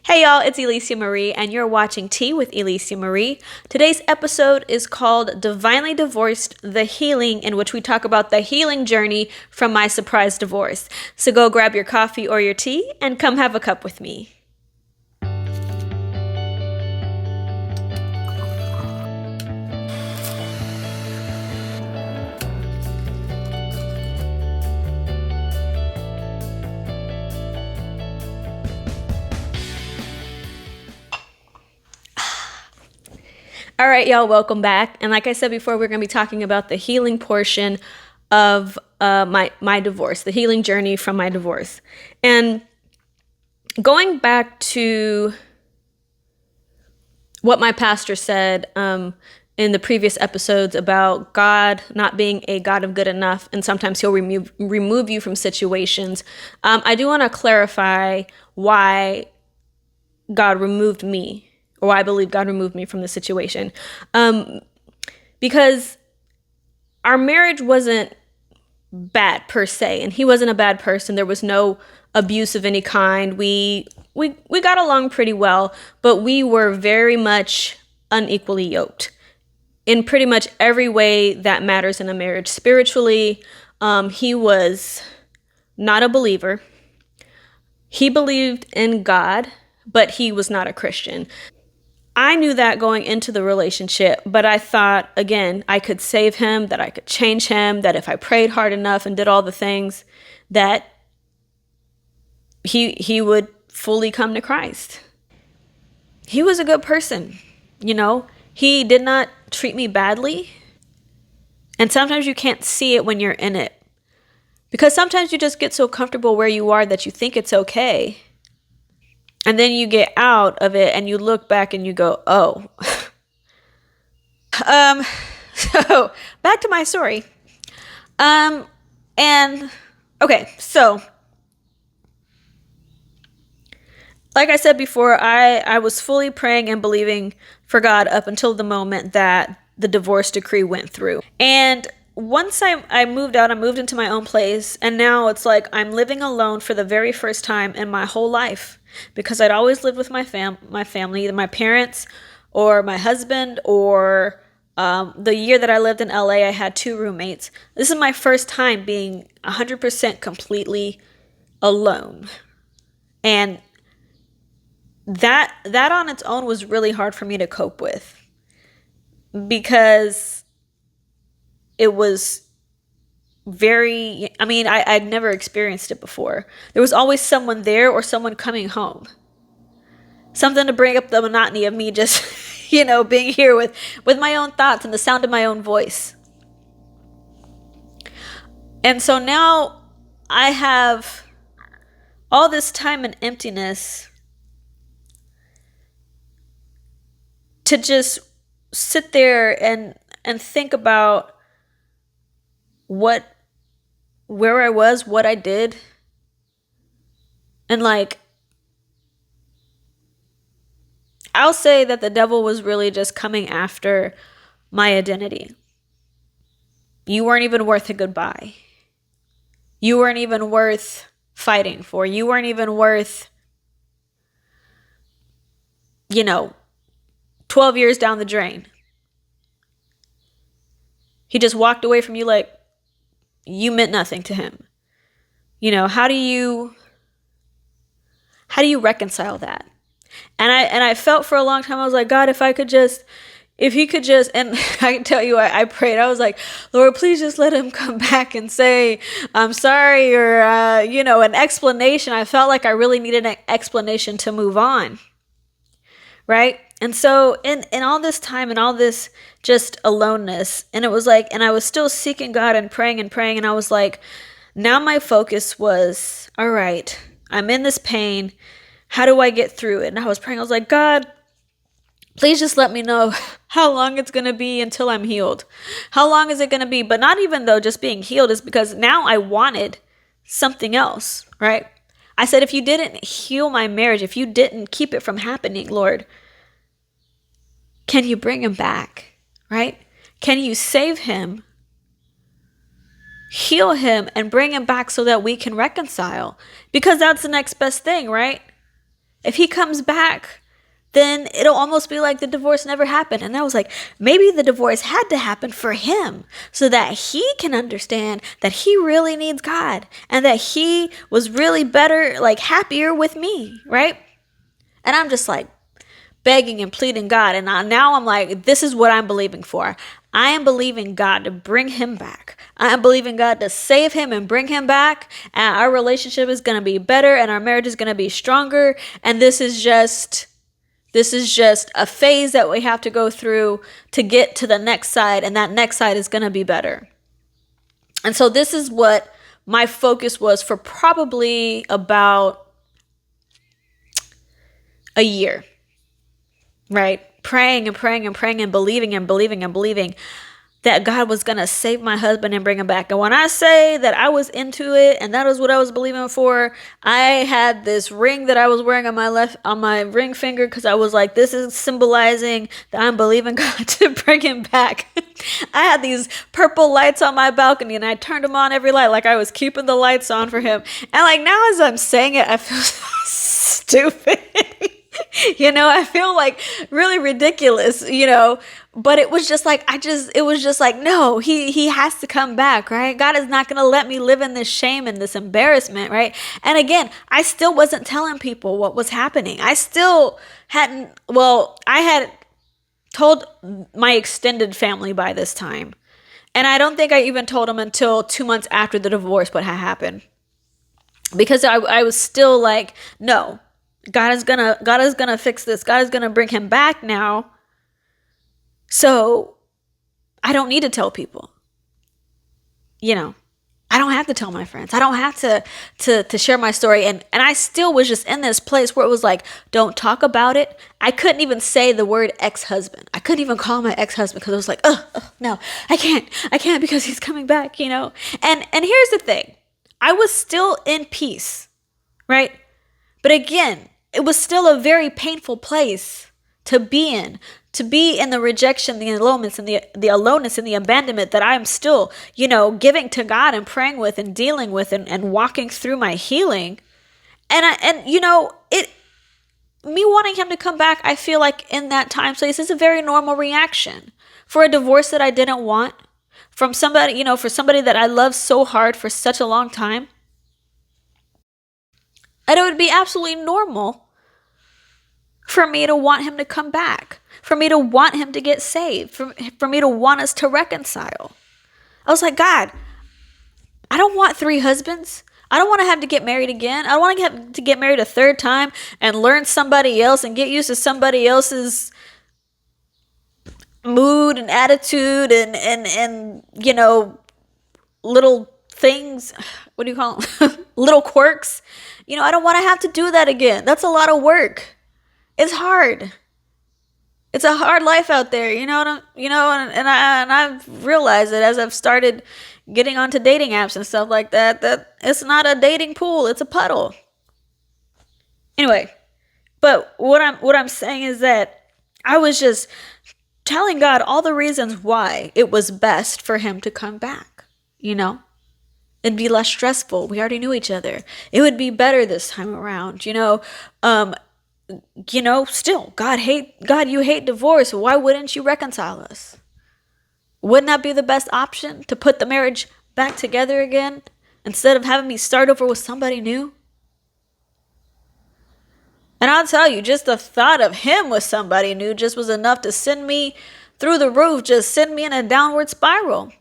Hey y'all, it's Elysia Marie, and you're watching Tea with Elysia Marie. Today's episode is called Divinely Divorced, The Healing, in which we talk about the healing journey from my surprise divorce. So go grab your coffee or your tea and come have a cup with me. All right, y'all, welcome back. And like I said before, we're going to be talking about the healing portion of my divorce, the healing journey from my divorce. And going back to what my pastor said in the previous episodes about God not being a God of good enough, and sometimes he'll remove you from situations, I do want to clarify why God removed me, or I believe God removed me from the situation. Because our marriage wasn't bad per se, and he wasn't a bad person. There was no abuse of any kind. We got along pretty well, but we were very much unequally yoked in pretty much every way that matters in a marriage. Spiritually, he was not a believer. He believed in God, but he was not a Christian. I knew that going into the relationship, but I thought, again, I could save him, that I could change him, that if I prayed hard enough and did all the things, that he would fully come to Christ. He was a good person, you know? He did not treat me badly. And sometimes you can't see it when you're in it. Because sometimes you just get so comfortable where you are that you think it's okay. And then you get out of it and you look back and you go, oh. So back to my story. So like I said before, I was fully praying and believing for God up until the moment that the divorce decree went through. And once I moved out, I moved into my own place, and now it's like I'm living alone for the very first time in my whole life, because I'd always lived with my family, either my parents or my husband, or the year that I lived in LA, I had 2 roommates. This is my first time being 100% completely alone. And that on its own was really hard for me to cope with, because it was I'd never experienced it before. There was always someone there or someone coming home. Something to bring up the monotony of me just, being here with my own thoughts and the sound of my own voice. And so now I have all this time and emptiness to just sit there and think about where I was, what I did. And I'll say that the devil was really just coming after my identity. You weren't even worth a goodbye. You weren't even worth fighting for. You weren't even worth, 12 years down the drain. He just walked away from you like you meant nothing to him. How do you reconcile that? And I felt for a long time, I was like, God, if he could just, and I can tell you, I prayed. I was like, Lord, please just let him come back and say, I'm sorry, or, an explanation. I felt like I really needed an explanation to move on. Right? And so in all this time and all this just aloneness, and it was like, and I was still seeking God and praying, and I was like, now my focus was, all right, I'm in this pain. How do I get through it? And I was praying, I was like, God, please just let me know how long it's going to be until I'm healed. How long is it going to be? But not even though just being healed, is because now I wanted something else, right? I said, if you didn't heal my marriage, if you didn't keep it from happening, Lord, can you bring him back, right? Can you save him, heal him, and bring him back so that we can reconcile? Because that's the next best thing, right? If he comes back, then it'll almost be like the divorce never happened. And I was like, maybe the divorce had to happen for him so that he can understand that he really needs God and that he was really better, like happier with me, right? And I'm just like begging and pleading God. And now I'm like, this is what I'm believing for. I am believing God to bring him back. I am believing God to save him and bring him back. And our relationship is going to be better and our marriage is going to be stronger. And this is just a phase that we have to go through to get to the next side. And that next side is going to be better. And so this is what my focus was for probably about a year, right? Praying and praying and praying and believing that God was going to save my husband and bring him back. And when I say that I was into it and that is what I was believing for, I had this ring that I was wearing on my ring finger because I was like, this is symbolizing that I'm believing God to bring him back. I had these purple lights on my balcony and I turned them on every light like I was keeping the lights on for him. And like now as I'm saying it, I feel so stupid. I feel like really ridiculous, but it was just like, no, he has to come back, right? God is not going to let me live in this shame and this embarrassment, right? And again, I still wasn't telling people what was happening. I had told my extended family by this time. And I don't think I even told them until 2 months after the divorce what had happened. Because I was still like, no, God is gonna fix this. God is gonna bring him back now. So I don't need to tell people. I don't have to tell my friends. I don't have to share my story. And I still was just in this place where it was like, don't talk about it. I couldn't even say the word ex-husband. I couldn't even call my ex-husband because I was like, no, I can't because he's coming back, And here's the thing. I was still in peace, right? But again, it was still a very painful place to be in the rejection, the aloneness, and the aloneness and the abandonment that I'm still, giving to God and praying with and dealing with and walking through my healing. Me wanting him to come back, I feel like in that time place is a very normal reaction for a divorce that I didn't want from somebody, for somebody that I loved so hard for such a long time. And it would be absolutely normal for me to want him to come back, for me to want him to get saved, for me to want us to reconcile. I was like, God, I don't want 3 husbands. I don't want to have to get married again. I don't want to have to get married a 3rd time and learn somebody else and get used to somebody else's mood and attitude and little things. What do you call them? Little quirks. I don't want to have to do that again. That's a lot of work. It's hard. It's a hard life out there, and I've realized that as I've started getting onto dating apps and stuff like that it's not a dating pool, it's a puddle. Anyway, but what I'm saying is that I was just telling God all the reasons why it was best for him to come back, It'd be less stressful. We already knew each other. It would be better this time around, still, God, you hate divorce. Why wouldn't you reconcile us? Wouldn't that be the best option to put the marriage back together again instead of having me start over with somebody new? And I'll tell you, just the thought of him with somebody new just was enough to send me through the roof, just send me in a downward spiral.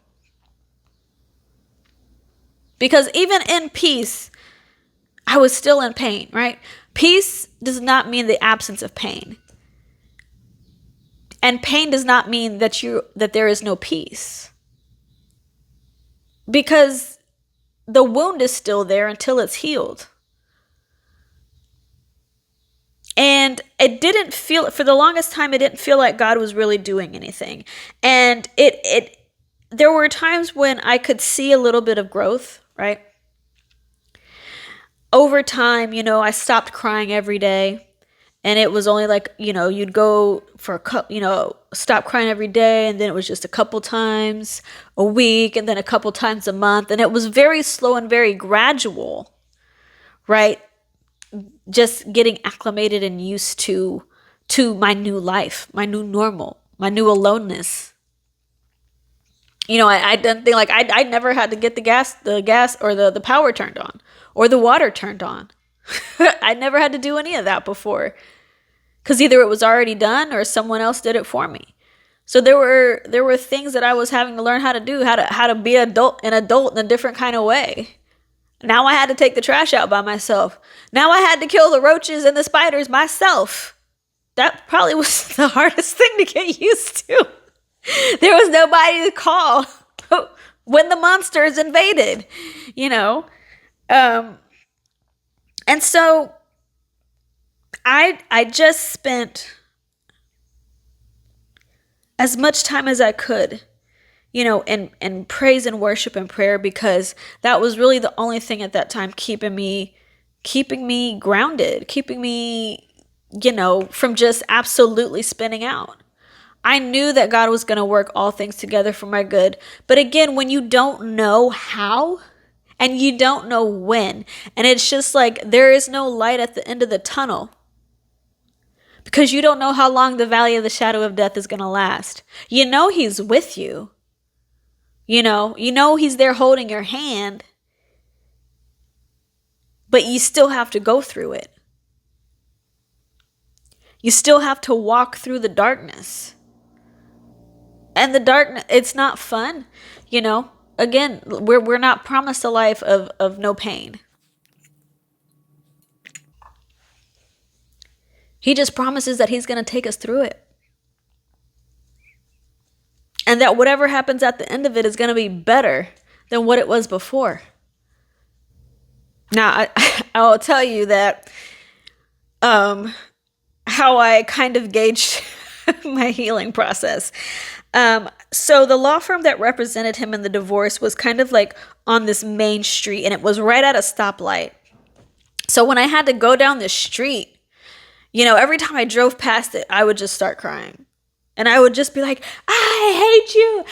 Because even in peace, I was still in pain, right? Peace does not mean the absence of pain. And pain does not mean that there is no peace. Because the wound is still there until it's healed. And it didn't feel, for the longest time, it didn't feel like God was really doing anything. And there were times when I could see a little bit of growth, right? Over time, I stopped crying every day. And it was only like, you'd go for a couple, stop crying every day. And then it was just a couple times a week and then a couple times a month. And it was very slow and very gradual, right? just getting acclimated and used to my new life, my new normal, my new aloneness. I didn't think like I never had to get the gas or the power turned on or the water turned on. I never had to do any of that before, because either it was already done or someone else did it for me. So there were things that I was having to learn how to do, how to be an adult in a different kind of way. Now I had to take the trash out by myself. Now I had to kill the roaches and the spiders myself. That probably was the hardest thing to get used to. There was nobody to call when the monsters invaded, you know. And so I just spent as much time as I could, in praise and worship and prayer, because that was really the only thing at that time keeping me grounded, keeping me, from just absolutely spinning out. I knew that God was going to work all things together for my good. But again, when you don't know how and you don't know when, and it's just like there is no light at the end of the tunnel, because you don't know how long the valley of the shadow of death is going to last. He's with you. He's there holding your hand, but you still have to go through it. You still have to walk through the darkness. And the darkness, it's not fun, Again, we're not promised a life of no pain. He just promises that he's going to take us through it. And that whatever happens at the end of it is going to be better than what it was before. Now, I will tell you that how I kind of gauged my healing process. So the law firm that represented him in the divorce was kind of like on this main street, and it was right at a stoplight. So when I had to go down the street, every time I drove past it, I would just start crying. And I would just be like, I hate you,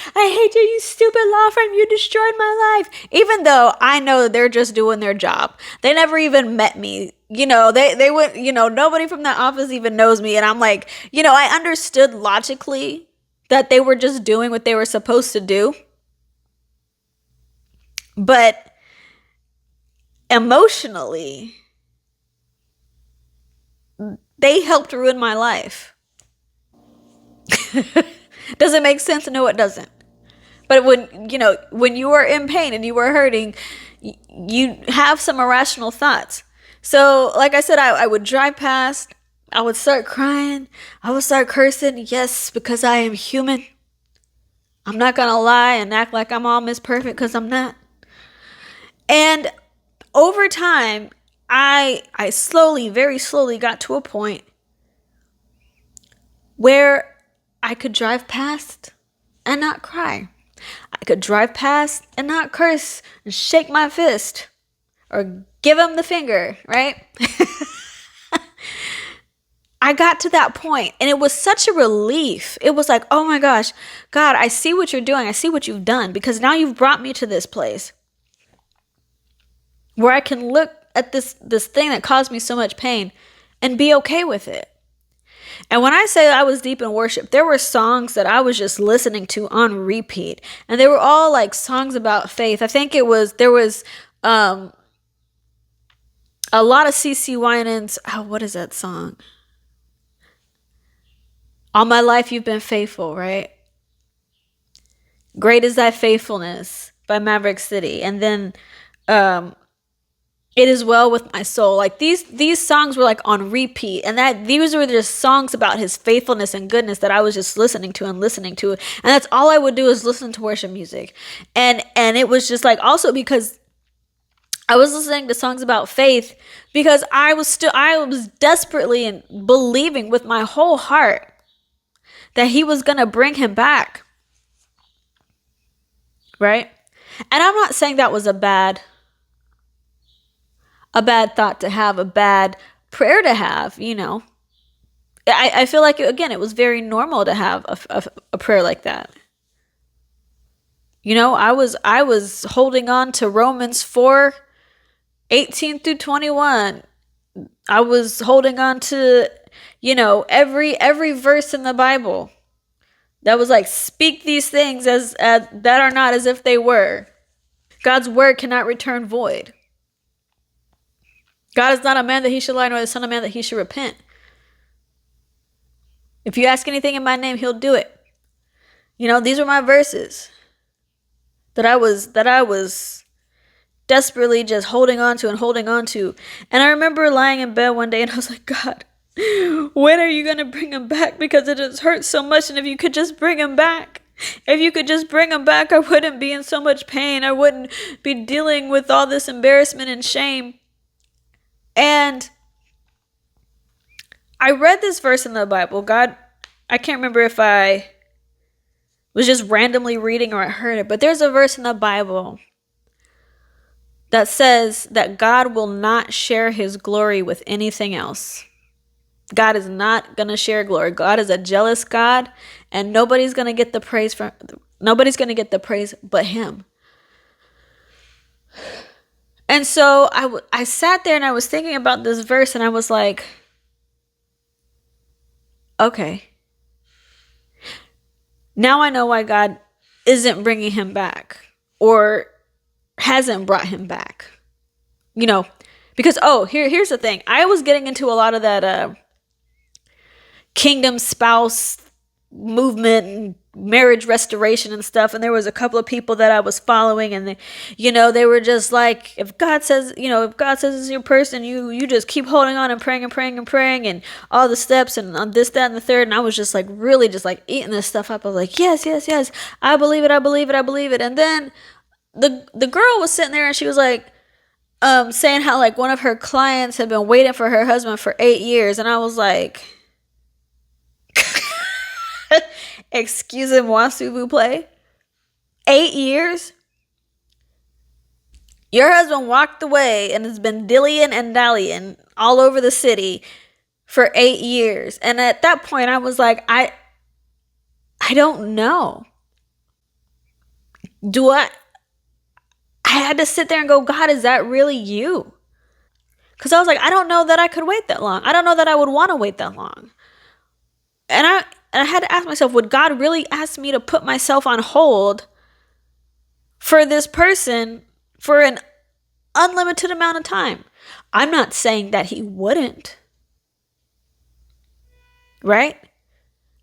you stupid law firm, you destroyed my life. Even though I know they're just doing their job. They never even met me. They would, nobody from that office even knows me. And I'm like, I understood logically that they were just doing what they were supposed to do. But emotionally, they helped ruin my life. Does it make sense? No, it doesn't. But when you are in pain and you are hurting, you have some irrational thoughts. So like I said, I would drive past, I would start crying, I would start cursing. Yes, because I am human. I'm not going to lie and act like I'm all Miss Perfect, because I'm not. And over time, I slowly, very slowly got to a point where I could drive past and not cry. I could drive past and not curse and shake my fist or give him the finger, right? I got to that point, and it was such a relief. It was like, oh my gosh, God, I see what you're doing. I see what you've done, because now you've brought me to this place where I can look at this thing that caused me so much pain and be okay with it. And when I say I was deep in worship, there were songs that I was just listening to on repeat. And they were all like songs about faith. I think there was a lot of CeCe Winans. Oh, what is that song? All my life you've been faithful, right? Great is thy faithfulness by Maverick City. And then It Is Well With My Soul. Like these songs were like on repeat, and these were just songs about his faithfulness and goodness that I was just listening to. And that's all I would do, is listen to worship music. And it was just like, also because I was listening to songs about faith, because I was desperately and believing with my whole heart that he was going to bring him back. Right? And I'm not saying that was a bad thought to have, a bad prayer to have, I feel like, again, it was very normal to have a prayer like that. I was holding on to Romans 4:18 through 21. I was holding on to, every verse in the Bible that was like, speak these things as that are not as if they were. God's word cannot return void. God is not a man that he should lie, nor the son of man that he should repent. If you ask anything in my name, he'll do it. These were my verses that I was desperately just holding on to and holding on to. And I remember lying in bed one day and I was like, God, when are you going to bring him back? Because it just hurts so much. And if you could just bring him back, if you could just bring him back, I wouldn't be in so much pain. I wouldn't be dealing with all this embarrassment and shame. And I read this verse in the Bible. God, I can't remember if I was just randomly reading or I heard it, but there's a verse in the Bible that says that God will not share his glory with anything else. God is not going to share glory. God is a jealous God, and nobody's going to get the praise but him. And so I sat there and I was thinking about this verse and I was like, okay, now I know why God isn't bringing him back or hasn't brought him back. Because, here's the thing. I was getting into a lot of that kingdom spouse movement and marriage restoration and stuff. And there was a couple of people that I was following, and they were just like, if God says it's your person, you just keep holding on and praying and praying and praying and all the steps and on this, that, and the third. And I was just like, really just like eating this stuff up. I was like, yes, yes, yes. I believe it. I believe it. I believe it. And then the girl was sitting there and she was like, saying how like one of her clients had been waiting for her husband for 8 years. And I was like, excusez-moi, s'il vous plaît. 8 years? Your husband walked away and has been dillying and dallying all over the city for 8 years. And at that point, I was like, I don't know. I had to sit there and go, God, is that really you? Because I was like, I don't know that I could wait that long. I don't know that I would want to wait that long. And I had to ask myself, would God really ask me to put myself on hold for this person for an unlimited amount of time? I'm not saying that he wouldn't. Right?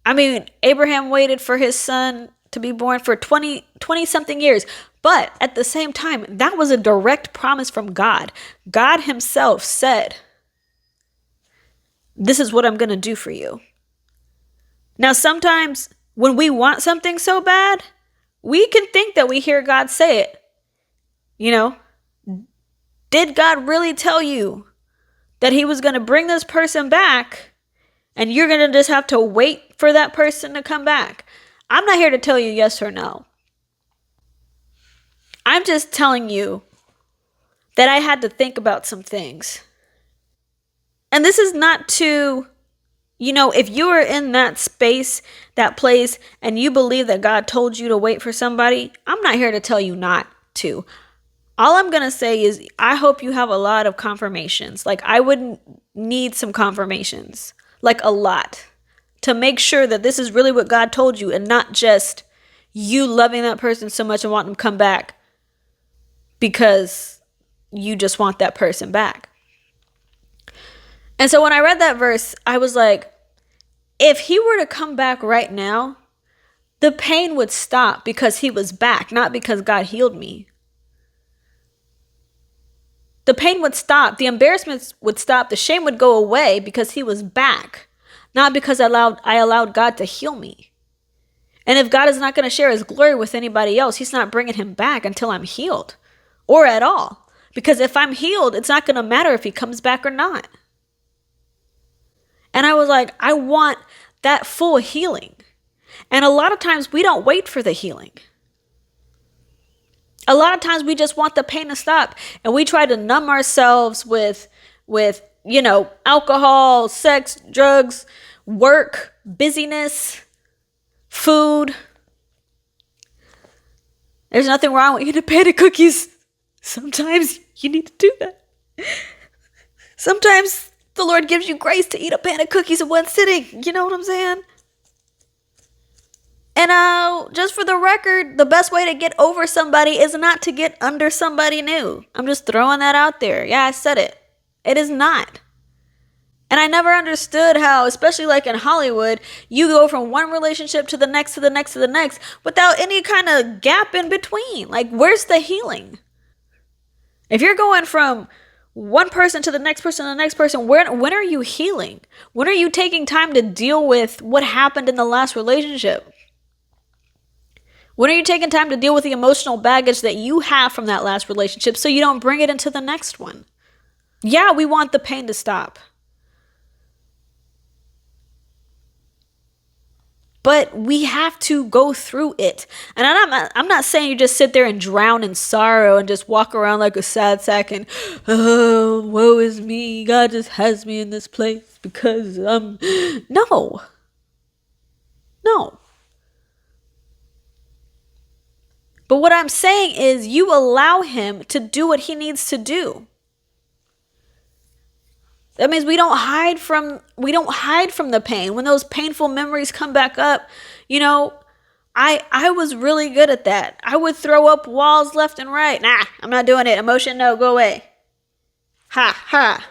I mean, Abraham waited for his son to be born for 20 something years. But at the same time, that was a direct promise from God. God himself said, this is what I'm going to do for you. Now, sometimes when we want something so bad, we can think that we hear God say it. Did God really tell you that he was going to bring this person back and you're going to just have to wait for that person to come back? I'm not here to tell you yes or no. I'm just telling you that I had to think about some things. And this is not to, if you are in that space, that place, and you believe that God told you to wait for somebody, I'm not here to tell you not to. All I'm going to say is I hope you have a lot of confirmations. Like, I would need some confirmations, like a lot, to make sure that this is really what God told you and not just you loving that person so much and wanting them to come back because you just want that person back. And so when I read that verse, I was like, if he were to come back right now, the pain would stop because he was back, not because God healed me. The pain would stop. The embarrassment would stop. The shame would go away because he was back, not because I allowed God to heal me. And if God is not going to share his glory with anybody else, he's not bringing him back until I'm healed or at all. Because if I'm healed, it's not going to matter if he comes back or not. And I was like, I want that full healing. And a lot of times we don't wait for the healing. A lot of times we just want the pain to stop. And we try to numb ourselves with alcohol, sex, drugs, work, busyness, food. There's nothing wrong with eating a pan of cookies. Sometimes you need to do that. Sometimes the Lord gives you grace to eat a pan of cookies in one sitting. You know what I'm saying? And just for the record, the best way to get over somebody is not to get under somebody new. I'm just throwing that out there. Yeah, I said it. It is not. And I never understood how, especially like in Hollywood, you go from one relationship to the next, to the next, to the next, without any kind of gap in between. Like, where's the healing? If you're going from one person to the next person to the next person, when are you healing? When are you taking time to deal with what happened in the last relationship? When are you taking time to deal with the emotional baggage that you have from that last relationship so you don't bring it into the next one? Yeah, we want the pain to stop. But we have to go through it. And I'm not saying you just sit there and drown in sorrow and just walk around like a sad sack and, oh, woe is me. God just has me in this place because no. No. But what I'm saying is you allow him to do what he needs to do. That means we don't hide from the pain. When those painful memories come back up, I was really good at that. I would throw up walls left and right. Nah, I'm not doing it. Emotion, no, go away. Ha, ha.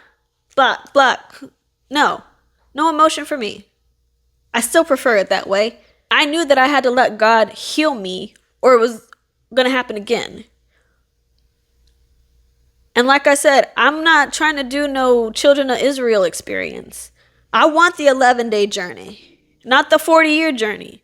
Block, block. No emotion for me. I still prefer it that way. I knew that I had to let God heal me or it was going to happen again. And like I said, I'm not trying to do no Children of Israel experience. I want the 11-day journey, not the 40-year journey.